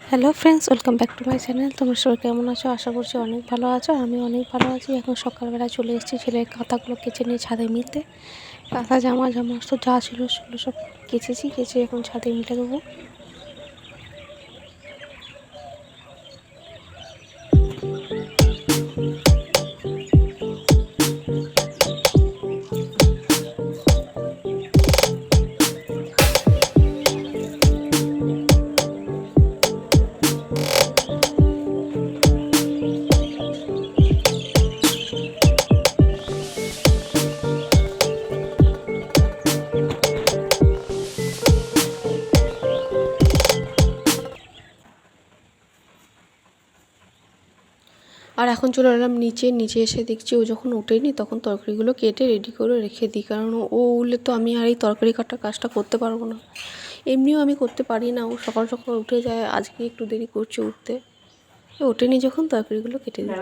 Hello friends, welcome back to my channel. তোমরা সবাই কেমন আছো? আশা করছি অনেক ভালো আছো। আমি অনেক ভালো আছি। এখন সকালবেলা চলে এসেছি ছেলের কাঁথাগুলো কেচে নিয়ে ছাদে মিলতে। কাঁথা জামা সমস্ত যা ছিল সেগুলো সব কেচে এখন ছাদে মিলে দেবো। আর এখন চলে এলাম নিচে এসে দেখছি ও যখন ওঠেনি তখন তরকারিগুলো কেটে রেডি করে রেখে দিই, কারণ ও উঠলে তো আমি আর এই তরকারি কাটার কাজটা করতে পারবো না। এমনিও আমি করতে পারি না, ও সকাল সকাল উঠে যায়, আজকে একটু দেরি করছে উঠতে। ওঠেনি যখন তরকারিগুলো কেটে দিই।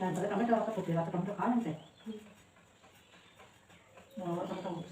Nah, tapi kami kalau aku di rata kami tuh kan sih. Mau apa kamu?